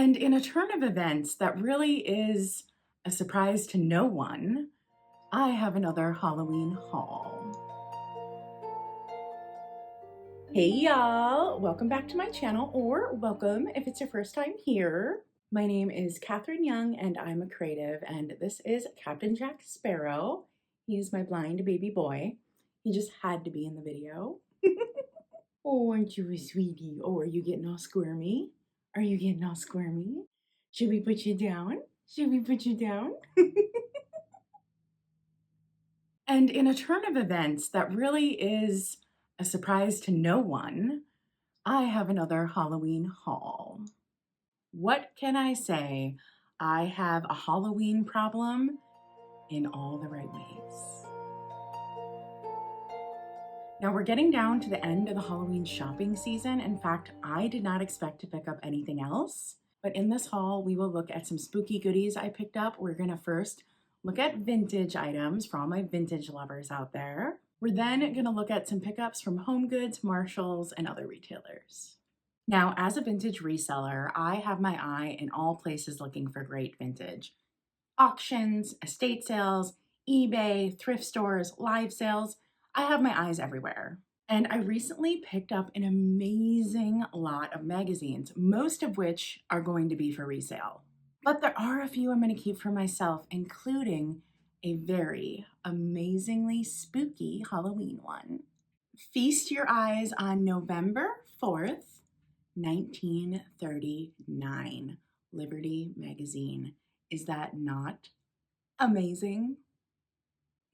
And in a turn of events that really is a surprise to no one, I have another Halloween haul. Hey y'all, welcome back to my channel, or welcome if it's your first time here. My name is Katherine Young and I'm a creative, and this is Captain Jack Sparrow. He is my blind baby boy. He just had to be in the video. Oh, aren't you a sweetie? Oh, are you getting all squirmy? Are you getting all squirmy? Should we put you down? Should we put you down? And in a turn of events that really is a surprise to no one, I have another Halloween haul. What can I say? I have a Halloween problem in all the right ways. Now we're getting down to the end of the Halloween shopping season. In fact, I did not expect to pick up anything else. But in this haul, we will look at some spooky goodies I picked up. We're gonna first look at vintage items for all my vintage lovers out there. We're then gonna look at some pickups from HomeGoods, Marshalls, and other retailers. Now, as a vintage reseller, I have my eye in all places looking for great vintage. Auctions, estate sales, eBay, thrift stores, live sales. I have my eyes everywhere. And I recently picked up an amazing lot of magazines, most of which are going to be for resale. But there are a few I'm going to keep for myself, including a very amazingly spooky Halloween one. Feast your eyes on November 4th, 1939, Liberty Magazine. Is that not amazing?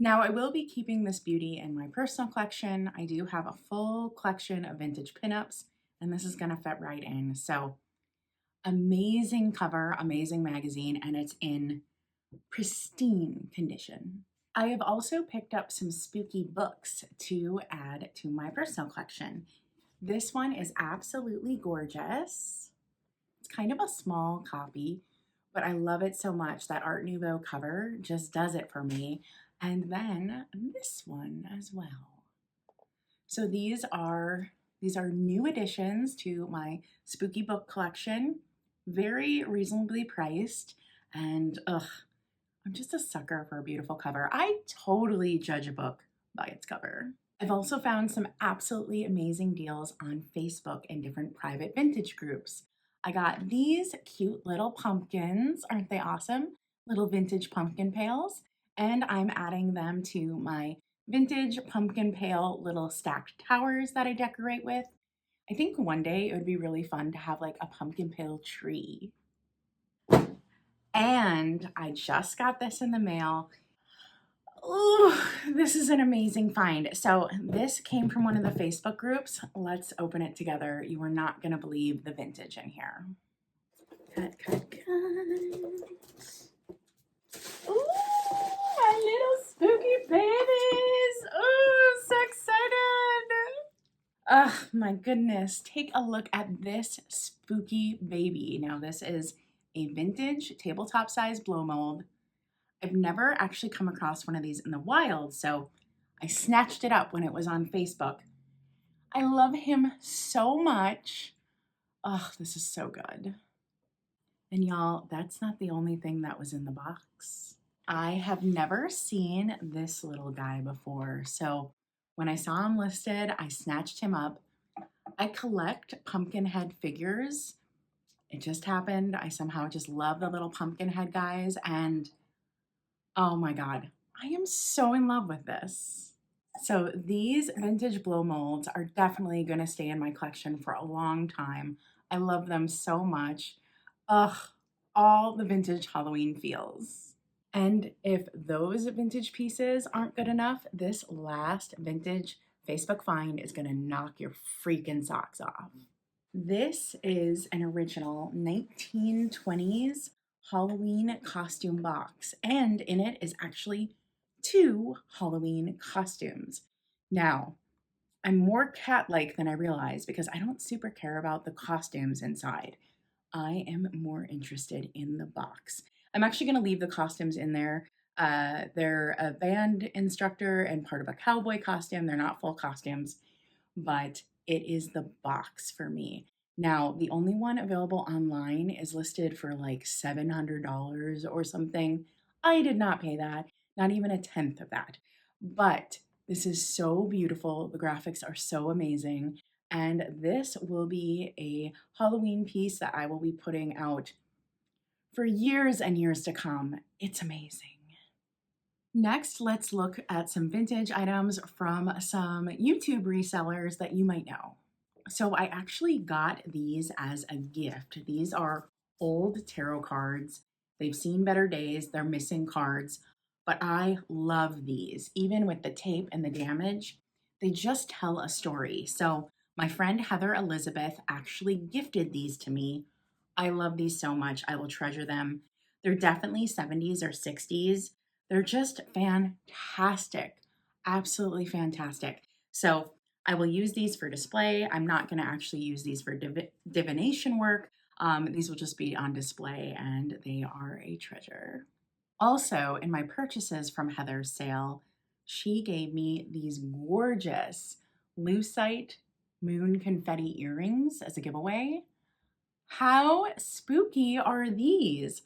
Now, I will be keeping this beauty in my personal collection. I do have a full collection of vintage pinups, and this is going to fit right in. So, amazing cover, amazing magazine, and it's in pristine condition. I have also picked up some spooky books to add to my personal collection. This one is absolutely gorgeous. It's kind of a small copy, but I love it so much. That Art Nouveau cover just does it for me. And then this one as well. So these are new additions to my spooky book collection. Very reasonably priced, and I'm just a sucker for a beautiful cover. I totally judge a book by its cover. I've also found some absolutely amazing deals on Facebook in different private vintage groups. I got these cute little pumpkins. Aren't they awesome? Little vintage pumpkin pails. And I'm adding them to my vintage pumpkin pail little stacked towers that I decorate with. I think one day it would be really fun to have like a pumpkin pail tree. And I just got this in the mail. Ooh, this is an amazing find. So this came from one of the Facebook groups. Let's open it together. You are not going to believe the vintage in here. Cut, cut, cut. Ooh, my little spooky babies. Ooh, so excited. Oh my goodness. Take a look at this spooky baby. Now this is a vintage tabletop size blow mold. I've never actually come across one of these in the wild, so I snatched it up when it was on Facebook. I love him so much. Oh, this is so good. And y'all, that's not the only thing that was in the box. I have never seen this little guy before, so when I saw him listed, I snatched him up. I collect pumpkin head figures. It just happened. I somehow just love the little pumpkin head guys, and oh my God, I am so in love with this. So these vintage blow molds are definitely going to stay in my collection for a long time. I love them so much. Ugh, all the vintage Halloween feels. And if those vintage pieces aren't good enough, this last vintage Facebook find is going to knock your freaking socks off. This is an original 1920s Halloween costume box, and in it is actually 2 Halloween costumes. Now, I'm more cat-like than I realized because I don't super care about the costumes inside. I am more interested in the box. I'm actually going to leave the costumes in there. They're a band instructor and part of a cowboy costume. They're not full costumes, but it is the box for me. Now, the only one available online is listed for like $700 or something. I did not pay that, not even a tenth of that. But this is so beautiful. The graphics are so amazing. And this will be a Halloween piece that I will be putting out for years and years to come. It's amazing. Next, let's look at some vintage items from some YouTube resellers that you might know. So I actually got these as a gift. These are old tarot cards. They've seen better days. They're missing cards, but I love these. Even with the tape and the damage, they just tell a story. So my friend Heather Elizabeth actually gifted these to me. I love these so much. I will treasure them. They're definitely 70s or 60s. They're just fantastic. Absolutely fantastic. So I will use these for display. I'm not going to actually use these for divination work. These will just be on display and they are a treasure. Also, in my purchases from Heather's sale, she gave me these gorgeous lucite moon confetti earrings as a giveaway. How spooky are these?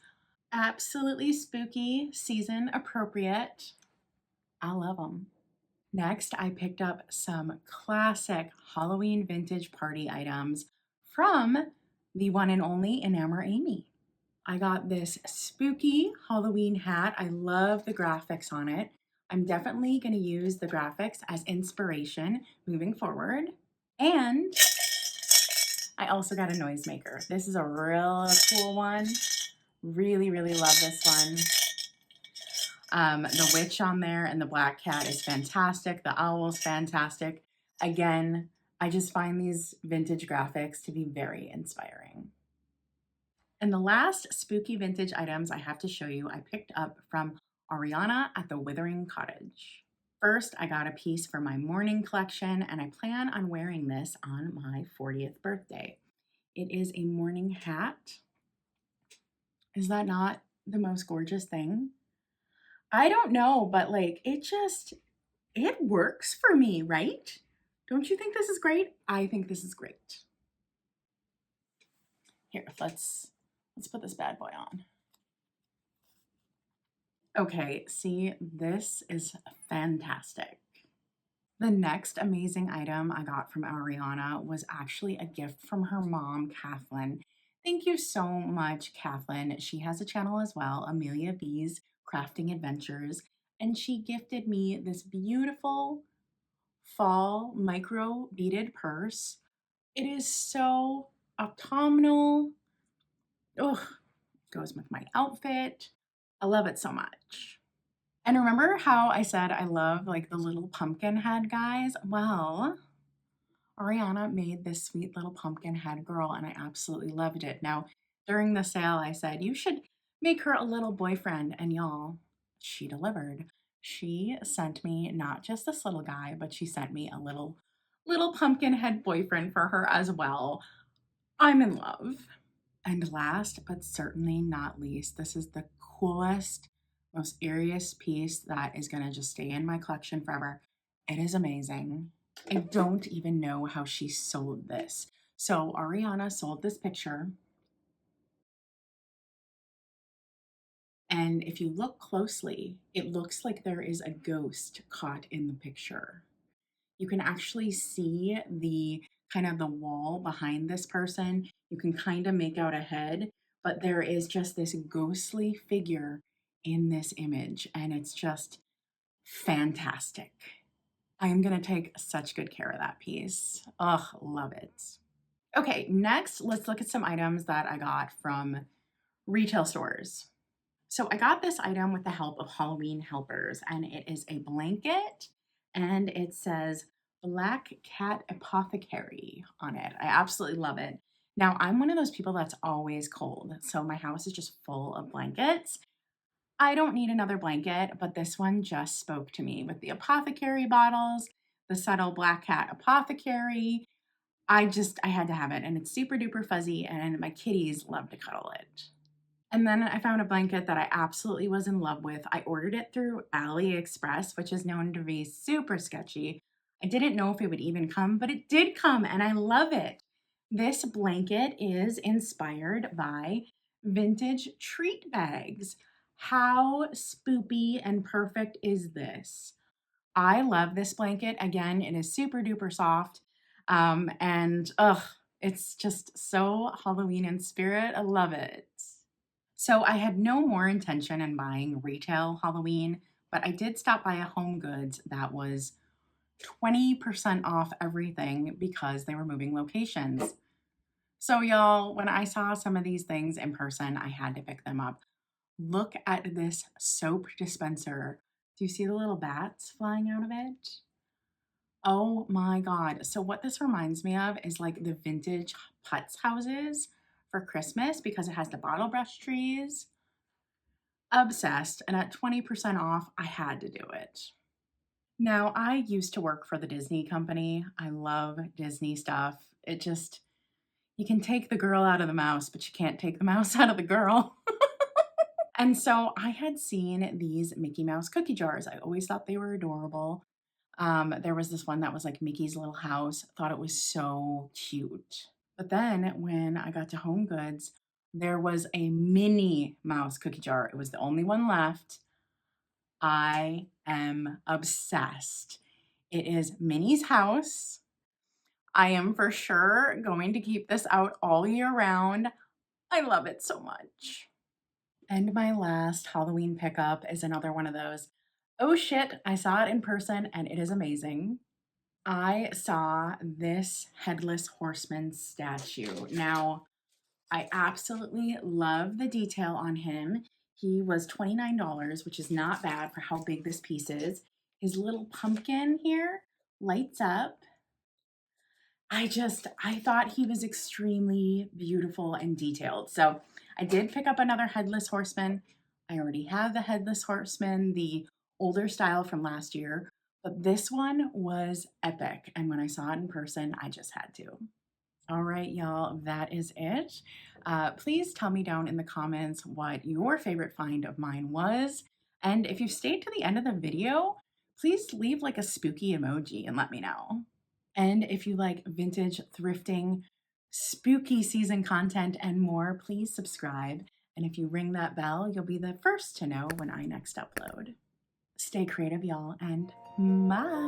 Absolutely spooky, season appropriate. I love them. Next, I picked up some classic Halloween vintage party items from the one and only Enamour Amy. I got this spooky Halloween hat. I love the graphics on it. I'm definitely going to use the graphics as inspiration moving forward. And I also got a noisemaker. This is a real cool one. Really, really love this one. The witch on there and the black cat is fantastic. The owl is fantastic. Again, I just find these vintage graphics to be very inspiring. And the last spooky vintage items I have to show you, I picked up from Ariana at the Withering Cottage. First, I got a piece for my morning collection, and I plan on wearing this on my 40th birthday. It is a morning hat. Is that not the most gorgeous thing? I don't know, but like it works for me, right? Don't you think this is great? I think this is great. Here, let's put this bad boy on. Okay, see, this is fantastic. The next amazing item I got from Ariana was actually a gift from her mom, Kathleen. Thank you so much, Kathleen. She has a channel as well, Amelia B's Crafting Adventures, and she gifted me this beautiful fall micro beaded purse. It is so autumnal. Oh, goes with my outfit. I love it so much. And remember how I said I love like the little pumpkin head guys? Well, Ariana made this sweet little pumpkin head girl and I absolutely loved it. Now, during the sale, I said, you should make her a little boyfriend. And y'all, she delivered. She sent me not just this little guy, but she sent me a little pumpkin head boyfriend for her as well. I'm in love. And last but certainly not least, this is the coolest, most eeriest piece that is going to just stay in my collection forever. It is amazing. I don't even know how she sold this. So Ariana sold this picture. And if you look closely, it looks like there is a ghost caught in the picture. You can actually see the kind of the wall behind this person. You can kind of make out a head, but there is just this ghostly figure in this image, and it's just fantastic. I am going to take such good care of that piece. Ugh, love it. Okay, next, let's look at some items that I got from retail stores. So I got this item with the help of Halloween helpers, and it is a blanket, and it says Black Cat Apothecary on it. I absolutely love it. Now, I'm one of those people that's always cold, so my house is just full of blankets. I don't need another blanket, but this one just spoke to me with the apothecary bottles, the subtle Black Cat Apothecary. I had to have it, and it's super duper fuzzy, and my kitties love to cuddle it. And then I found a blanket that I absolutely was in love with. I ordered it through AliExpress, which is known to be super sketchy. I didn't know if it would even come, but it did come and I love it. This blanket is inspired by vintage treat bags. How spoopy and perfect is this? I love this blanket. Again, it is super duper soft. And it's just so Halloween in spirit. I love it. So I had no more intention in buying retail Halloween, but I did stop by a Home Goods that was 20% off everything because they were moving locations. So, y'all, when I saw some of these things in person, I had to pick them up. Look at this soap dispenser. Do you see the little bats flying out of it? Oh my God. So, what this reminds me of is like the vintage putz houses for Christmas because it has the bottle brush trees. Obsessed. And at 20% off, I had to do it. Now, I used to work for the Disney company. I love Disney stuff. It just, you can take the girl out of the mouse, but you can't take the mouse out of the girl. And so I had seen these Mickey Mouse cookie jars. I always thought they were adorable. There was this one that was like Mickey's Little House. Thought it was so cute. But then when I got to Home Goods, there was a Minnie Mouse cookie jar. It was the only one left. I am obsessed. It is Minnie's house. I am for sure going to keep this out all year round. I love it so much. And my last Halloween pickup is another one of those. Oh shit, I saw it in person and it is amazing. I saw this headless horseman statue. Now, I absolutely love the detail on him. He was $29, which is not bad for how big this piece is. His little pumpkin here lights up. I thought he was extremely beautiful and detailed. So I did pick up another headless horseman. I already have the headless horseman, the older style from last year, but this one was epic. And when I saw it in person, I just had to. All right, y'all, that is it. Please tell me down in the comments what your favorite find of mine was. And if you stayed to the end of the video, please leave like a spooky emoji and let me know. And if you like vintage thrifting, spooky season content, and more, please subscribe. And if you ring that bell, you'll be the first to know when I next upload. Stay creative, y'all, and bye.